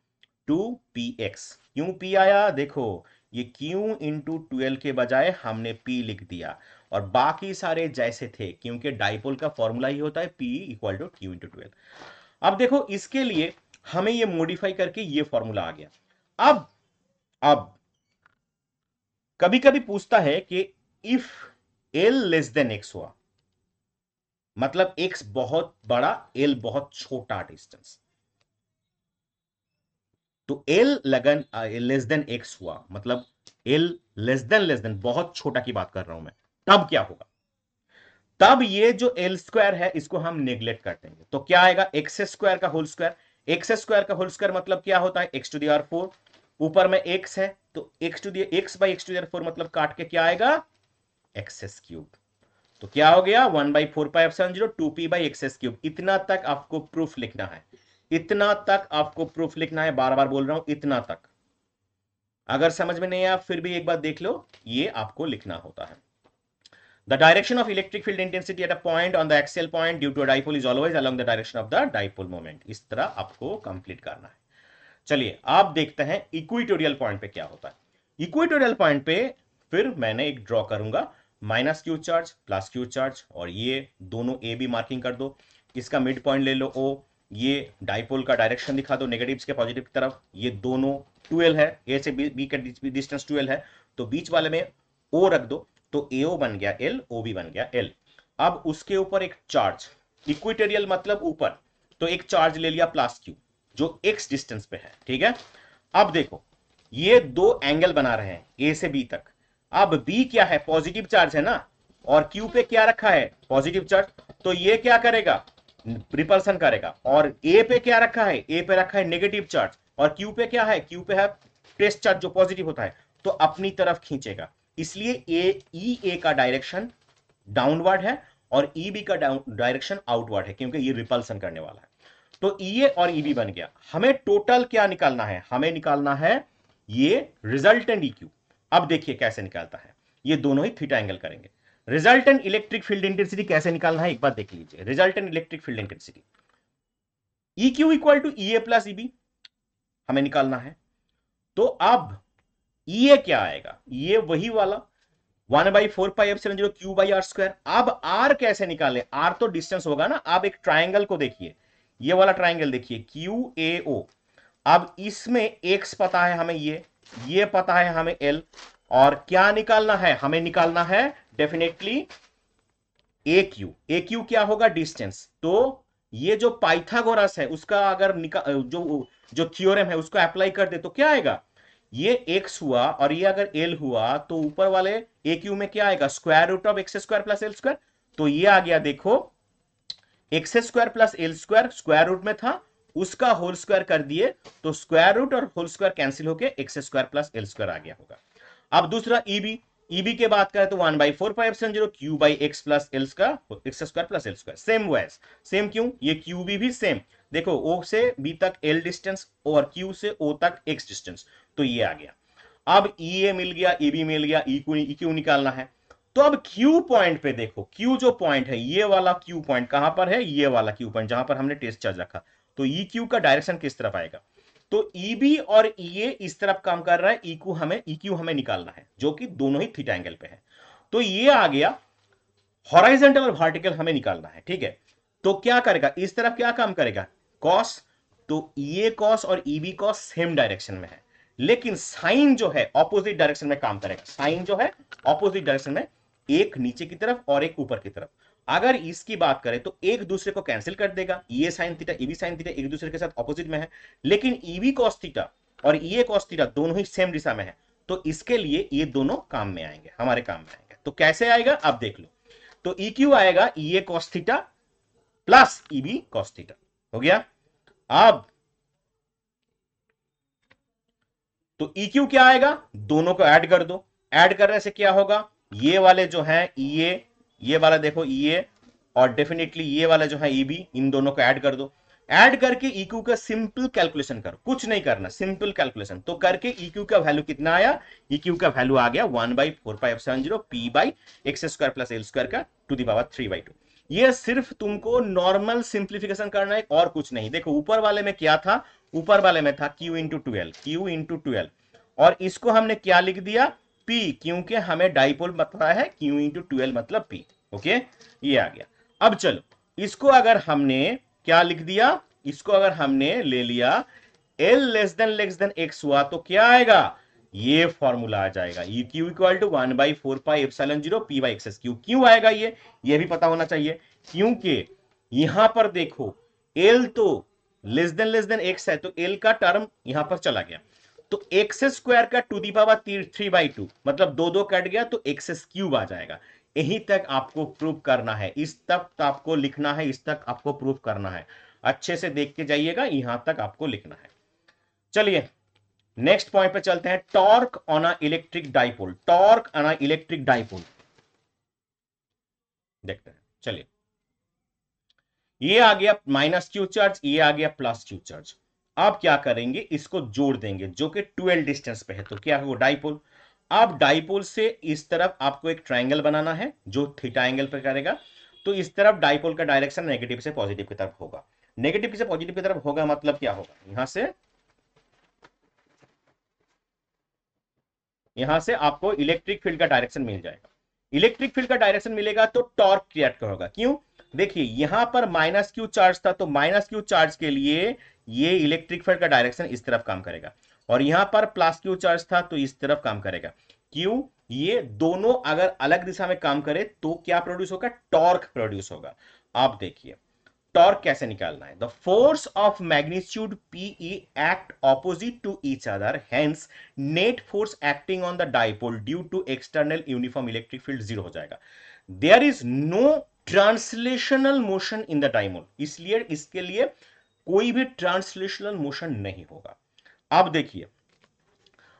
2px। क्यों P आया, देखो ये Q इंटू 12 के बजाय हमने P लिख दिया और बाकी सारे जैसे थे, क्योंकि डाइपोल का फॉर्मूला ही होता है P equal to Q into 12। अब देखो इसके लिए हमें ये मॉडिफाई करके ये फॉर्मूला आ गया। अब कभी कभी पूछता है कि if L less than x हुआ, मतलब x बहुत बड़ा L बहुत छोटा डिस्टेंस, तो L लगन लेस देन x हुआ, मतलब L लेस देन बहुत छोटा की बात कर रहा हूं मैं, तब क्या होगा, तब ये जो L स्क्वायर है इसको हम नेग्लेक्ट कर देंगे। तो क्या आएगा, एक्स स्क्वायर का होल स्क्वायर। एक्स स्क्वायर का होल स्क्वायर मतलब क्या होता है, x टू दी पावर 4, ऊपर में x है तो x by x to the power 4 मतलब काट के क्या आएगा, एक्स क्यूब। तो क्या हो गया 1/4πε0 2p/x³। इतना तक आपको प्रूफ लिखना है, इतना तक आपको प्रूफ लिखना है, बार बार बोल रहा हूं इतना तक। अगर समझ में नहीं आया फिर भी एक बार देख लो, ये आपको लिखना होता है। The direction of electric field intensity at a point on the axial point due to a dipole is always along the direction of the dipole moment। इस तरह आपको कंप्लीट करना है। चलिए आप देखते हैं इक्वेटोरियल पॉइंट पे क्या होता है। इक्वेटोरियल पॉइंट पे फिर मैंने एक ड्रॉ करूंगा, minus Q charge plus q charge, और ये दोनों ए बी मार्किंग कर दो, इसका मिड पॉइंट ले लो ओ, ये डाइपोल का डायरेक्शन दिखा दो नेगेटिव के पॉजिटिव की तरफ, ये दोनों 12 है, ए से बी का डिस्टेंस 12 है, तो बीच वाले में ओ रख दो, तो एओ बन गया एल, ओ बी बन गया एल। अब उसके ऊपर एक चार्ज, इक्वेटोरियल मतलब ऊपर, तो एक चार्ज ले लिया प्लस क्यू जो एक्स डिस्टेंस पे है, ठीक है। अब देखो ये दो एंगल बना रहे हैं ए से बी तक। अब बी क्या है, पॉजिटिव चार्ज है ना, और क्यू पे क्या रखा है, पॉजिटिव चार्ज, तो ये क्या करेगा, रिपल्सन करेगा। और ए पे क्या रखा है, ए पे रखा है नेगेटिव चार्ज, और क्यू पे क्या है, क्यू पे है टेस्ट चार्ज जो पॉजिटिव होता है, तो अपनी तरफ खींचेगा। इसलिए ए का डायरेक्शन डाउनवर्ड है और ई बी का डायरेक्शन आउटवर्ड है, क्योंकि ये रिपल्सन करने वाला है। तो ई और ई बी बन गया। हमें टोटल क्या निकालना है, हमें निकालना है ये रिजल्टेंट EQ। अब देखिए कैसे निकालता है, ये दोनों ही थीटा एंगल करेंगे। रिजल्टेंट इलेक्ट्रिक फील्ड इंटेंसिटी कैसे निकालना है एक बार देख लीजिए। Resultant electric field intensity EQ equal to EA plus EB हमें निकालना है। तो अब EA क्या आएगा, ये वही वाला 1/4πε0 Q/r²। अब R कैसे निकाले, R तो डिस्टेंस होगा ना। अब एक ट्राइंगल को देखिए, ये वाला ट्राइंगल देखिए QAO। अब इसमें x पता है हमें, ये पता है हमें L, और क्या निकालना है, हमें निकालना है डेफिनेटली AQ। AQ क्या होगा, डिस्टेंस। तो ये जो पाइथागोरस है उसका अगर जो थ्योरम है उसको अप्लाई कर दे तो क्या आएगा, ये x हुआ और ये अगर L हुआ, तो ऊपर वाले AQ में क्या आएगा, square root of X square plus L square. तो ये आ गया देखो, X square plus L square square root में था, उसका होल स्क्वायर कर दिए, तो स्क्वायर रूट और होल स्क्वायर कैंसिल होके X square plus L square आ गया होगा। अब दूसरा ईबी के बात करें तो 1/4πε0 Q by X plus L का X square plus L square. Same was same, क्यों, ये क्यू भी सेम। देखो ओ से बी तक एल डिस्टेंस और क्यू से ओ तक एक्स डिस्टेंस, तो ये आ गया। अब ई ए मिल गया, ई बी मिल गया, ई क्यू निकालना है। तो अब क्यू पॉइंट पे देखो, क्यू जो पॉइंट है, ये वाला क्यू पॉइंट कहां पर है, ये वाला क्यू पॉइंट जहां पर हमने टेस्ट चार्ज रखा। तो ई क्यू का डायरेक्शन किस तरफ आएगा, तो ई बी और ई ए इस तरफ काम कर रहा है, ई क्यू हमें निकालना है, जो कि दोनों ही थीटा एंगल पे है। तो ये आ गया, हॉराइजेंटल और वर्टिकल हमें निकालना है, ठीक है। तो क्या करेगा, इस तरफ क्या काम करेगा, कॉस। तो ये कॉस और E B cos same direction में है, लेकिन साइन जो है ऑपोजिट डायरेक्शन में काम करेगा। साइन जो है ऑपोजिट डायरेक्शन में, एक नीचे की तरफ और एक ऊपर की तरफ। अगर इसकी बात करें तो एक दूसरे को कैंसिल कर देगा, ये sine theta, E B sine theta एक दूसरे के साथ ऑपोजिट में है, लेकिन ई बी कॉस थीटा और ई ए कॉस थीटा दोनों ही सेम दिशा में है। तो इसके लिए ये दोनों काम में आएंगे, हमारे काम में आएंगे। तो कैसे आएगा, अब देख लो। तो ई क्यू आएगा E A cos theta plus E B cos theta, हो गया। अब तो ई क्यू क्या आएगा, दोनों को ऐड कर दो। ऐड करने से क्या होगा, ये वाले जो है ई ए, ये वाला देखो ई ए, और डेफिनेटली ये वाला जो है ई बी, इन दोनों को ऐड कर दो। ऐड करके ई क्यू का सिंपल कैलकुलेशन करो, कुछ नहीं करना, सिंपल कैलकुलेशन। तो करके ई क्यू का वैल्यू कितना आया, ई क्यू का वैल्यू आ गया 1/4πε0 p by X square plus L square का टू दी पावर 3/2। ये सिर्फ तुमको नॉर्मल सिंप्लीफिकेशन करना है और कुछ नहीं। देखो ऊपर वाले में क्या था, ऊपर वाले में था q into twelve, Q into twelve, और इसको हमने क्या लिख दिया, p, क्योंकि हमें डाइपोल पता है, q इंटू ट्वेल्व मतलब p। ओके, ये आ गया। अब चलो, इसको अगर हमने क्या लिख दिया, इसको अगर हमने ले लिया L लेस देन x हुआ तो क्या आएगा, ये फॉर्मूला आ जाएगा, E Q equal to 1/4πε0 p by X Q. क्यों आएगा ये भी पता होना चाहिए, क्योंकि यहां पर देखो L तो लेस देन x है, तो L का टर्म यहां पर चला गया, तो एक्स स्क्वायर का टू दी पावर 3/2 मतलब दो दो कट गया, तो एक्स क्यूब आ जाएगा। यहीं तक आपको प्रूव करना है, इस तक आपको लिखना है, इस तक आपको प्रूव करना है। अच्छे से देख के जाइएगा, यहां तक आपको लिखना है। चलिए नेक्स्ट पॉइंट पे चलते हैं, torque on a electric dipole. Torque on a electric dipole देखते हैं। चलिए, ये आ गया माइनस क्यू चार्ज, ये आ गया प्लस क्यू चार्ज। आप क्या करेंगे, इसको जोड़ देंगे, जो कि 12 डिस्टेंस पे है, तो क्या होगा, डाइपोल। आप डाइपोल से इस तरफ आपको एक ट्राइंगल बनाना है जो थीटा एंगल पे करेगा। तो इस तरफ डाइपोल का डायरेक्शन नेगेटिव से पॉजिटिव की तरफ होगा। नेगेटिव से पॉजिटिव की तरफ होगा मतलब क्या होगा, यहां से आपको इलेक्ट्रिक फील्ड का डायरेक्शन मिल जाएगा। इलेक्ट्रिक फील्ड का डायरेक्शन मिलेगा तो टॉर्क क्रिएट होगा। क्यों, देखिए यहां पर माइनस क्यू चार्ज था, तो माइनस क्यू चार्ज के लिए ये इलेक्ट्रिक फील्ड का डायरेक्शन इस तरफ काम करेगा, और यहां पर प्लस क्यू चार्ज था तो इस तरफ काम करेगा। क्यों, ये दोनों अगर अलग दिशा में काम करे तो क्या प्रोड्यूस होगा, टॉर्क प्रोड्यूस होगा। आप देखिए टॉर्क कैसे निकालना है, the force of magnitude Pe act opposite to each other, hence net force acting on the dipole due to external uniform electric field zero हो जाएगा। There is no translational motion in the dipole, इसलिए इसके लिए कोई भी translational motion नहीं होगा। अब देखिए,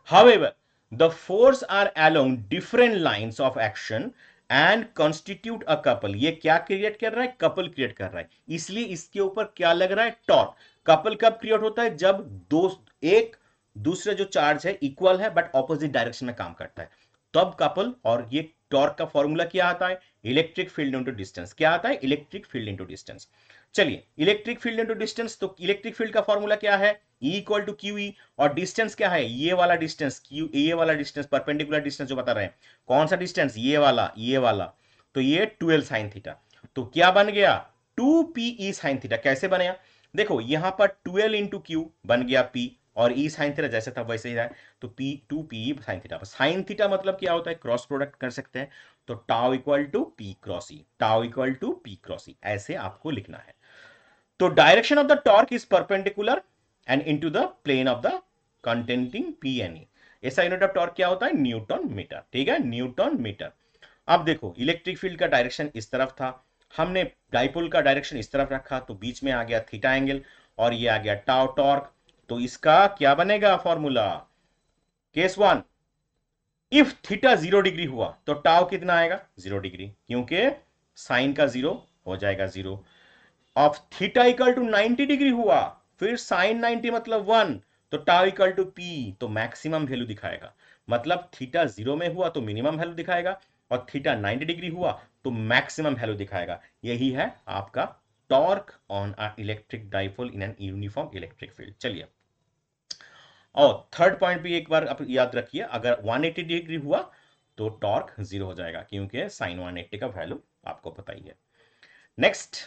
however the force are along different lines of action and constitute a couple. ये क्या क्रिएट कर रहा है, कपल क्रिएट कर रहा है, इसलिए इसके ऊपर क्या लग रहा है, टॉर्क। कपल कब क्रिएट होता है, जब दो एक दूसरे जो चार्ज है इक्वल है बट ऑपोजिट डायरेक्शन में काम करता है, तब कपल। और ये टॉर्क का फॉर्मूला क्या आता है, इलेक्ट्रिक फील्ड इनटू डिस्टेंस। क्या आता है, इलेक्ट्रिक फील्ड इनटू डिस्टेंस। चलिए, इलेक्ट्रिक फील्ड इनटू डिस्टेंस, तो इलेक्ट्रिक फील्ड का फॉर्मूला क्या है, E equal to q E, और डिस्टेंस क्या है, ये वाला डिस्टेंस क्यू, ये वाला डिस्टेंस परपेंडिकुलर डिस्टेंस जो बता रहे हैं, कौन सा डिस्टेंस, ये वाला। तो ये 12 साइन थीटा, तो क्या बन गया 2pe साइन थीटा। कैसे बनेगा, देखो यहां पर 12 इंटू क्यू बन गया p, और e साइन थीटा जैसे था वैसे ही है, तो p 2pe sine theta. Sine theta मतलब क्या होता है, क्रॉस प्रोडक्ट कर सकते हैं, तो tau equal to p cross E, tau equal to p cross E, ऐसे आपको लिखना है। तो direction of the torque is perpendicular and into the plane of the containing p and e। ऐसा यूनिट ऑफ टॉर्क क्या होता है, Newton metre, ठीक है, न्यूटन मीटर। अब देखो इलेक्ट्रिक फील्ड का डायरेक्शन इस तरफ था, हमने डाइपोल का डायरेक्शन इस तरफ रखा, तो बीच में आ गया थीटा एंगल, और ये आ गया टाउ टॉर्क। तो इसका क्या बनेगा formula, case one, if theta 0 degree हुआ तो टाउ कितना आएगा, 0 डिग्री, क्योंकि साइन का 0 हो जाएगा 0। Of theta equal to 90 degree हुआ, फिर साइन 90 मतलब 1, तो टाउ इक्वल टू p, तो मैक्सिमम वैल्यू दिखाएगा। मतलब थीटा 0 में हुआ तो मिनिमम वैल्यू दिखाएगा और थीटा 90 डिग्री हुआ तो मैक्सिमम वैल्यू दिखाएगा। यही है आपका torque on a electric dipole in an uniform electric field. चलिए, और थर्ड पॉइंट भी एक बार आप याद रखिए, अगर 180 डिग्री हुआ तो टॉर्क 0 हो जाएगा, क्योंकि साइन 180 का वैल्यू आपको पता ही है। Next,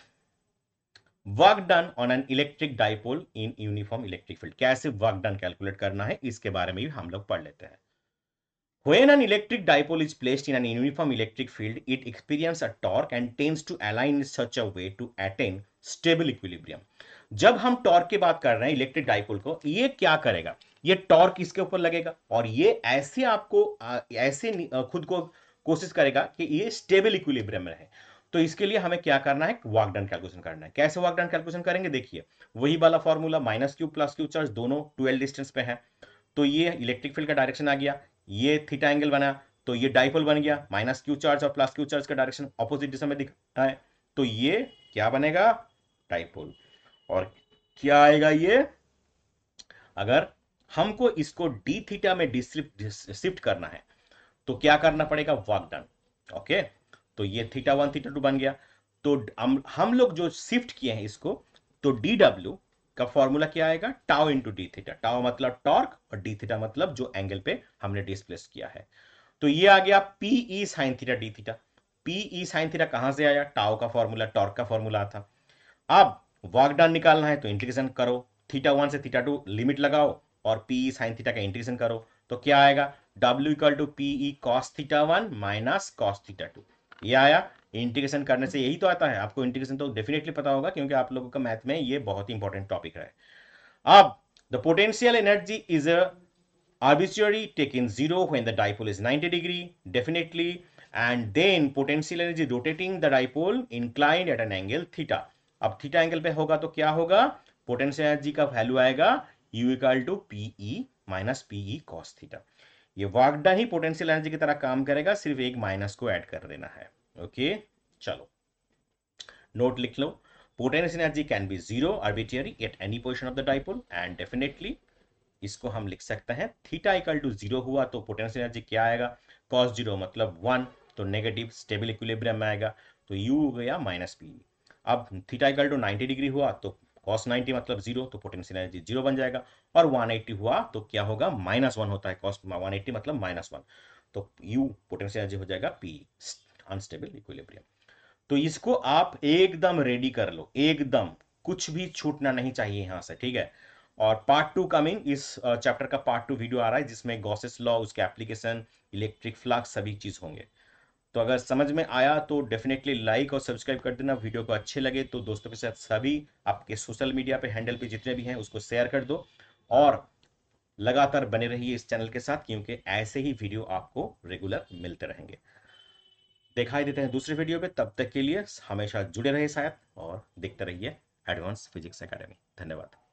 work done on an electric dipole in uniform electric field. कैसे वर्क डन कैलकुलेट करना है इसके बारे में भी हम लोग पढ़ लेते हैं। When an electric dipole is placed in an uniform electric field, it experiences a torque and tends to align in such a way to attain stable equilibrium. जब हम टॉर्क की बात कर रहे हैं इलेक्ट्रिक डाइपोल को, ये क्या करेगा, ये टॉर्क इसके ऊपर लगेगा और ये ऐसे आपको ऐसे खुद को कोशिश करेगा कि ये स्टेबल इक्विलिब्रियम में रहे। तो इसके लिए हमें क्या करना है, वर्क डन कैलकुलेशन करना है। कैसे वर्क डन कैलकुलेशन करेंगे, देखिए वही वाला formula, minus Q plus q charge दोनों 12 डिस्टेंस पे है, तो ये इलेक्ट्रिक फील्ड का डायरेक्शन आ गया, ये थीटा एंगल बना तो ये डाइपोल बन गया, माइनस क्यू चार्ज और प्लस क्यू चार्ज का डायरेक्शन ऑपोजिट दिशा में दिखा है, तो ये क्या बनेगा, डाइपोल। और क्या आएगा ये, अगर हमको इसको डी थीटा में शिफ्ट करना है तो क्या करना पड़ेगा, वर्क डन। ओके, तो ये थीटा 1 थीटा 2 बन गया। तो हम लोग जो शिफ्ट किए हैं इसको, तो डी डब्ल्यू का फॉर्मूला क्या आएगा, tau into D theta. Tau मतलब टॉर्क और डी थीटा मतलब जो एंगल पे हमने डिस्प्लेस किया है। तो ये आ गया P E sine theta d theta. P E sine theta कहां से आया, टाउ का फॉर्मूला, टॉर्क का फॉर्मूला था। अब वर्क डन निकालना है तो इंटीग्रेशन करो, थीटा 1 से थीटा 2 लिमिट लगाओ और पीई साइन थीटा का इंटीग्रेशन करो, तो क्या आएगा, W equal to P E cos theta 1 minus cos theta 2। ये आया, इंटीग्रेशन करने से यही तो आता है। आपको इंटीग्रेशन तो डेफिनेटली पता होगा क्योंकि आप लोगों का मैथ में ये बहुत ही इंपॉर्टेंट टॉपिक है। अब the potential energy is arbitrary taken 0 when the dipole is 90 degree definitely, and then potential energy rotating the dipole inclined at an angle theta। अब थीटा एंगल पे होगा तो क्या होगा, पोटेंशियल एनर्जी का वैल्यू आएगा U equal to P E minus P E cos theta. ये work done ही पोटेंशियल एनर्जी की तरह काम करेगा, सिर्फ एक माइनस को ऐड कर देना है। ओके, चलो नोट लिख लो, potential energy can be zero arbitrary at any position of the dipole, and definitely इसको हम लिख सकते हैं थीटा इक्वल टू 0 हुआ तो पोटेंशियल एनर्जी क्या आएगा, cos 0 मतलब 1, तो नेगेटिव स्टेबल इक्विलिब्रियम में आएगा, तो u हो गया माइनस पी। अब थीटा इक्वल टू 90 डिग्री हुआ तो cos 90 मतलब 0, तो पोटेंशियल एनर्जी 0 बन जाएगा। और 180 हुआ तो क्या होगा, -1 होता है, cos 180 मतलब -1, तो u पोटेंशियल एनर्जी हो जाएगा p, अनस्टेबल इक्विलिब्रियम। तो इसको आप एकदम रेडी कर लो, एकदम कुछ भी छूटना नहीं चाहिए यहां से, ठीक है। और पार्ट 2 कमिंग, इस चैप्टर का पार्ट 2 वीडियो आ रहा है जिसमें गॉसेस लॉ, उसके एप्लीकेशन, इलेक्ट्रिक फ्लक्स सभी चीज होंगे। तो अगर समझ में आया तो डेफिनेटली लाइक और सब्सक्राइब कर देना। वीडियो को अच्छे लगे तो दोस्तों के साथ सभी आपके सोशल मीडिया पे हैंडल पे जितने भी हैं उसको शेयर कर दो, और लगातार बने रहिए इस चैनल के साथ क्योंकि ऐसे ही वीडियो आपको रेगुलर मिलते रहेंगे। दिखाई देते हैं दूसरे वीडियो पे, तब तक के लिए हमेशा जुड़े रहे शायद और देखते रहिए एडवांस फिजिक्स एकेडमी। धन्यवाद।